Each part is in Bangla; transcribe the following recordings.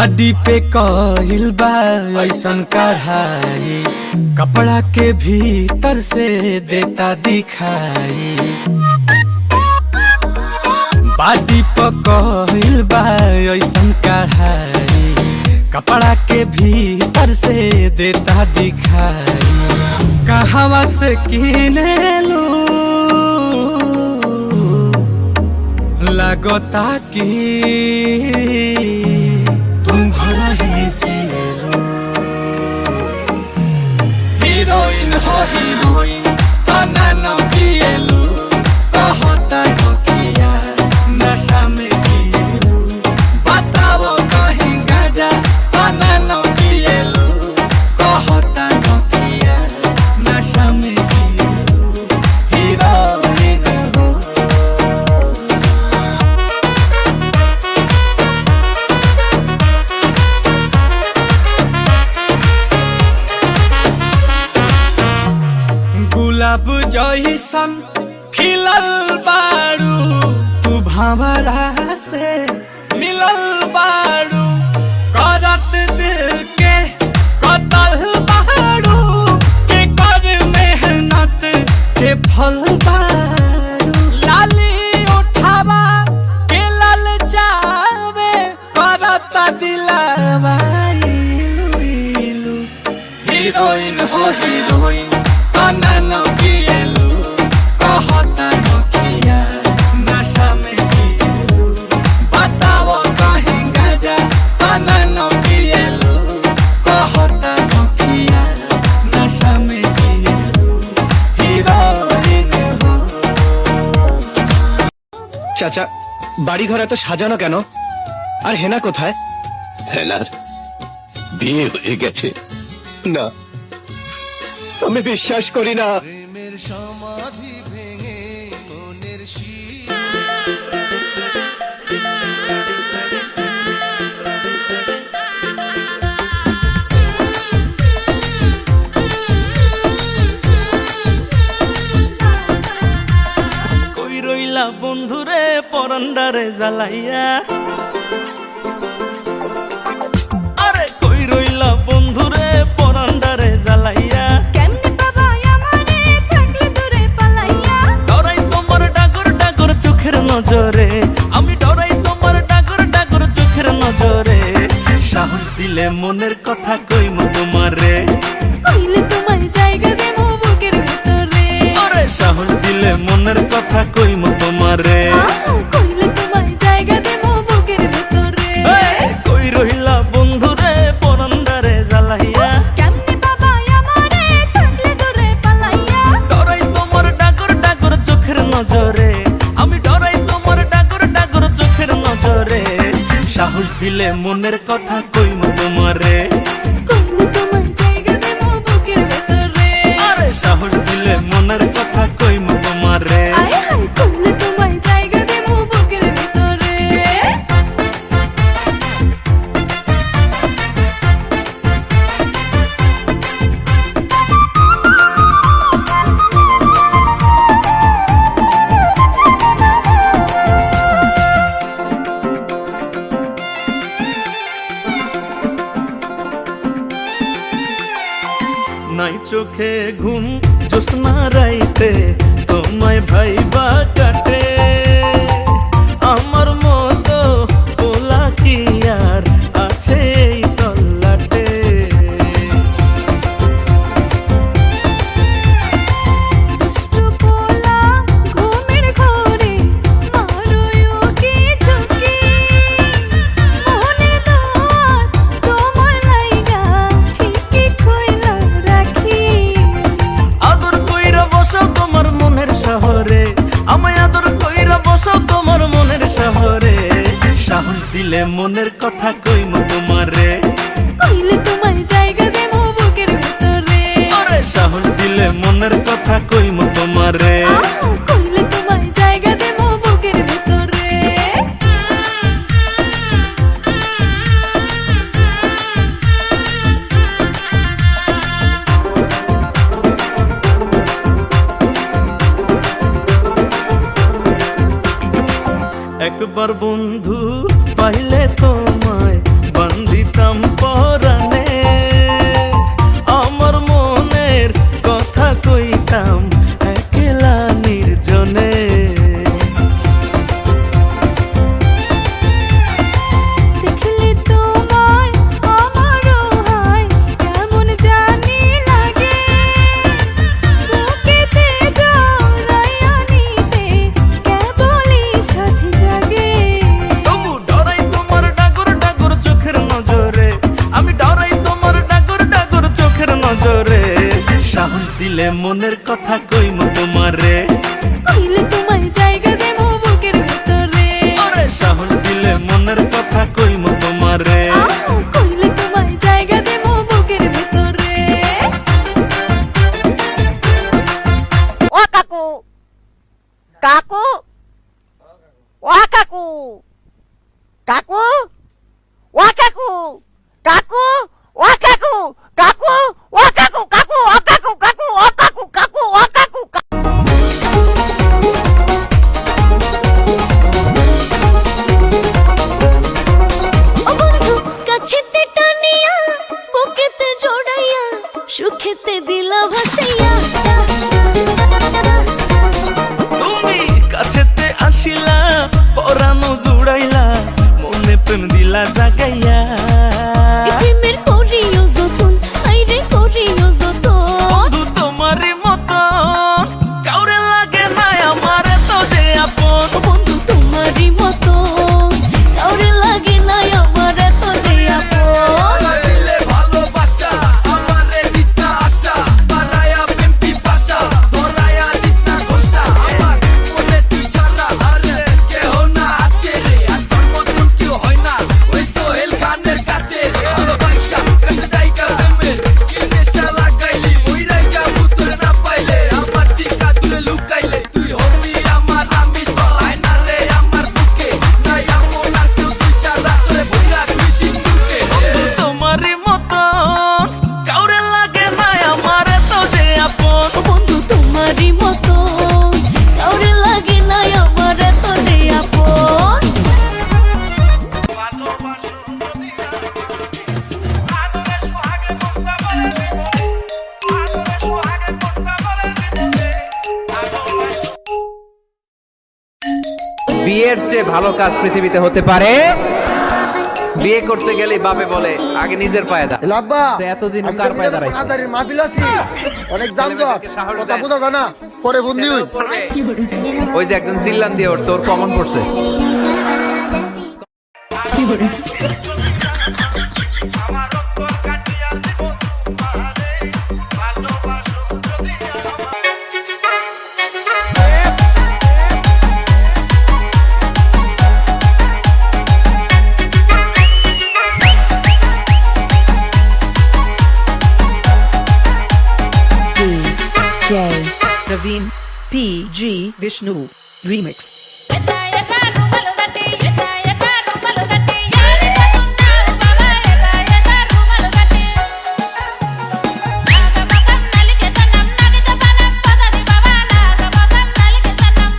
बाडी पे कइल बा ऐसन कढ़ाई, कपड़ा के भीतर से देता दिखाई। बाडी पे कइल बा ऐसन कढ़ाई, कपड़ा के भीतर से देता दिखाई। कहवा से किनेलू लगता कि तुम घर ही से हीरोइन हो हीरोइन तना न पिएलू, कहता हो किया नशा में जिएलू। बताओ कहीं गाजा तना न पिएलू, कहता हो किया नशा में जिएलू। हीरोइन हो गुलाब जइसन खिलल बारू, तू भंवरा से मिलल बारू। करत दिल के कतल बारू, के कर मेहनत के फल बारू। लाली उठावा के लल जावे, करत दिलावा इलू इलू। हीरोइन हो हीरोइन तना न पिएलू, कहता हो किया नशा में जिएलू। बताओ कहीं गाजा तना न पिएलू, कहता हो किया नशा में जिएलू। हीरोइन हो। চাচা, বাড়ি ঘর এত সাজানো কেন? আর হেনা কোথায়? হেনার বিয়ে হয়ে গেছে। না, আমি বিশ্বাস করি না। প্রেমের সমাধি ভেঙে মনের কই রইলা বন্ধুরে পরান্ডারে জ্বালাইয়া, আরে কই রইলা বন্ধুরে পরান্ডারে জ্বালাইয়া। কেমনে বাবা আমারে থাকলে দূরে পালাইয়া, ডরাই তোমার ডাগর ডাগর চোখের নজরে, আমি ডরাই তোমার ডাগর ডাগর চোখের নজরে। সাহস দিলে মনের কথা কইমু তোমারে, কইলে তোমায় জায়গা দেবো বুকের ভেতরে। আরে সাহস দিলে মনের কথা কইমু তোমারে। কইলে তোমায় জায়গা দেবো বুকের ভেতরে। কই রইলা বন্ধুরে পরান্ডারে জ্বালাইয়া, কেমনে বাবা আমারে থাকলে দূরে পালাইয়া, ডরাই তোমার ডাগর ডাগর চোখের নজরে, আমি ডরাই তোমার ডাগর ডাগর চোখের নজরে। সাহস দিলে মনের কথা কইমু তোমারে, কইলে তোমায় জায়গা দেবো বুকের ভেতরে। আরে সাহস দিলে মনের কথা কইমু তোমারে। আয় হায় কইলে তোমায় জায়গা দেবো বুকের ভেতরে। নাই চোখে ঘুম জ্যোৎস্না রাইতে, তোমায় ভাইবা কাটে। আমার মতো পোলা কি আর আছে এই তল্লাটে? দুষ্টু পোলা ঘুমের ঘোরে মারোয়ো কি ঝুঁকি, মনের দ্বার তোমার লাইগা ঠিকই খোলা রাখি। আদর কইরা বসো তোমার মনের শহরে, আমায় আদর কইরা বসো তোমার মনের শহরে। সাহস দিলে মনের কথা কইমু তোমারে, কইলে তোমায় জায়গা দেবো বুকের ভেতরে। আরে সাহস দিলে মনের কথা কইমু তোমারে। কইলে তোমায় জায়গা দেবো বুকের ভেতরে। একবার বন্ধু পাইলে তোমায় দিতাম পরাণে, আমার মনের কথা কইতাম একলা নির্জনে। দেখলে তোমায় আমারও হয় কেমন জানি লাগে, বুকেতে জড়াইয়া নিতে কেবলই সাথে জাগে। তবু ডরাই তোমার ডাগর ডাগর চোখের নজরে, আমি ডরাই তোমার ডাগর ডাগর চোখের নজরে। সাহস দিলে মনের কথা কইমু তোমারে, কইলে তোমায় জায়গা দেবো বুকের ভেতরে। ওরে সাহস দিলে মনের কথা কইমু তোমারে। কইলে তোমায় জায়গা দেবো বুকের ভেতরে। ও কাকু, কাকু, ও কাকু, কাকু, ও কাকু, কাকু, ও কাকু, কাকু, ও কাকু, কাকু, ও কাকু, কাকু, ও কাকু, কাকু, ও কাকু, ও বন্ধু কাছেতে টানিয়া বুকেতে জড়াইয়া সুখেতে দিলা ভাসাইয়া। তুমি কাছেতে আসিলা পরানো জুড়াইলা, মনে প্রেম দিলা জাগাইয়া। এই প্রেমের করিও যতন, আইরে করিও যতন। বন্ধু তোমারই মতন কাউরে লাগে না আমার তো যে আপন। ও বন্ধু তোমারই মতো কাউরে লাগে না আমার এত যে আপন। ভালোবাসা আমারে দিস্তা আশা, বানায়া প্রেম পিপাসা, ধরায়া দিস্তা ঘোষা। আমার মনে তুই ছাড়া আরে কেহ না আসে রে, আর তোর মতন কেউ হয় না ওই সোহেল খানের কাছে রে। ভালোবাসা কাছে ডাইকা প্রেমের কি নেশা লাগাইলি, ওই রাইজা তোরে না পাইলে আমার টিকা তুলে লুকাইলে। তুই হবি আমার আমি তো আয়না রে আমার বুকে, নাই এমন আর কেউ তুই ছাড়া তোরে ভুইরা তুই সিন্ধুকে। বন্ধু তোমারই মতন কাউরে লাগে না আমার তো যে আপন। ও বন্ধু তোমারই মতো কাউরে লাগে না আমার এত যে আপন। বিয়ের চেয়ে ভালো কাজ পৃথিবীতে হতে পারে? বিয়ে করতে গেলে বাপে বলে আগে নিজের পায়ে দা। লাব্বা তো এতদিন আমি কার তো পায়ে দাঁড়াইছো? হাজারের মাহফিল আছি, অনেক যানজট, ছেলেমেয়েদেরকে সাহস কথা দেন। বুঝা যায় না, পরে ফোন দিই। ছেলেও পড়বে। ওই যে একজন চিল্লান দিয়ে উঠছে, ওর কমন পড়ছে। J. Praveen P.G. Vishnu Remix. ఎతా ఎతా రూపలు గట్టి ఎతా ఎతా రూపలు గట్టి యారి కతున్నావు బాబా ఎతా ఎతా రూపలు గట్టి నాగ మగం నలికెతనం నగిత పనం పదది బాబా నాగ మగం నలికెతనం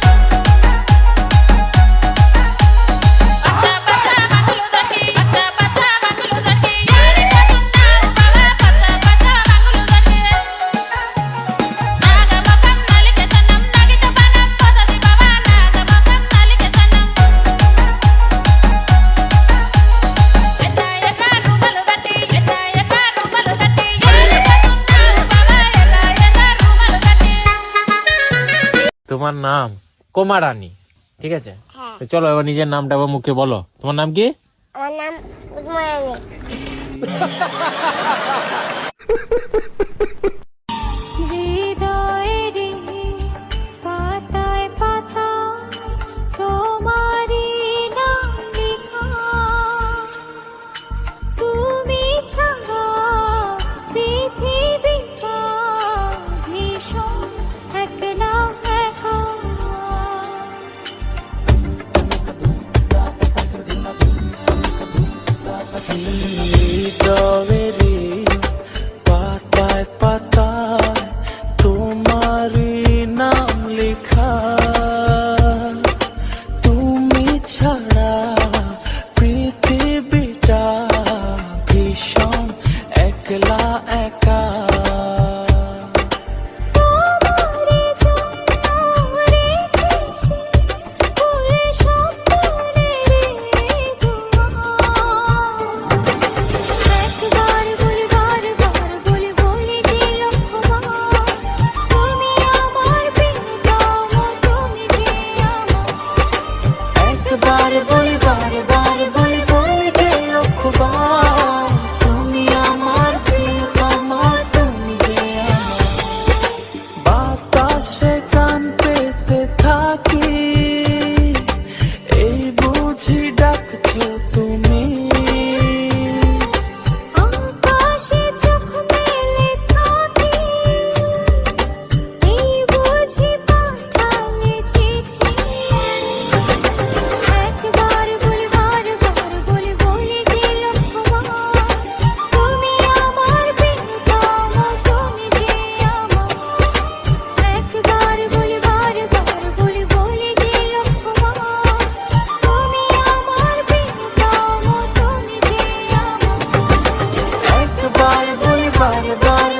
పచ్చ పచ్చ మంగులు గట్టి పచ్చ పచ్చ మంగులు గట్టి యారి కతున్నావు బాబా పచ్చ పచ్చ మంగులు గట్టి నాగ మగం నలికెతనం నగిత పనం పదది బాబా నాగ మగం నలికెతనం ఎతా ఎతా రూపలు గట్టి ఎతా ఎతా రూపలు గట్టి యారి కతున్నావు బాబా ఎతా ఎతా రూపలు గట్టి। তোমার নাম কোমা রানী, ঠিক আছে? তো চলো এবার নিজের নামটা আবার মুখে বলো। তোমার নাম কি? আমার নাম উদময়ানি। হৃদয়েরই পাতায় পাতায় তোমারই নাম লেখা, তুমি ছাড়া পৃথিবীটা ভীষণ একলা একা। হৃদয়েরই পাতায় পাতায় তোমারই নাম লেখা, তুমি ছাড়া পৃথিবীটা বুঝি ডাকছো তুমি আকাশে চোখ মেলে থাকি এই বুঝি পাঠালে চিঠি একবার বলি বারবার বলি বলি যে লক্ষ্যমান তুমি আমার প্রিয়তম তুমি যে আমার একবার বলি বারবার বলি বলি যে লক্ষ্যমান তুমি আমার প্রিয়তম তুমি যে আমার একবার বলি বারবার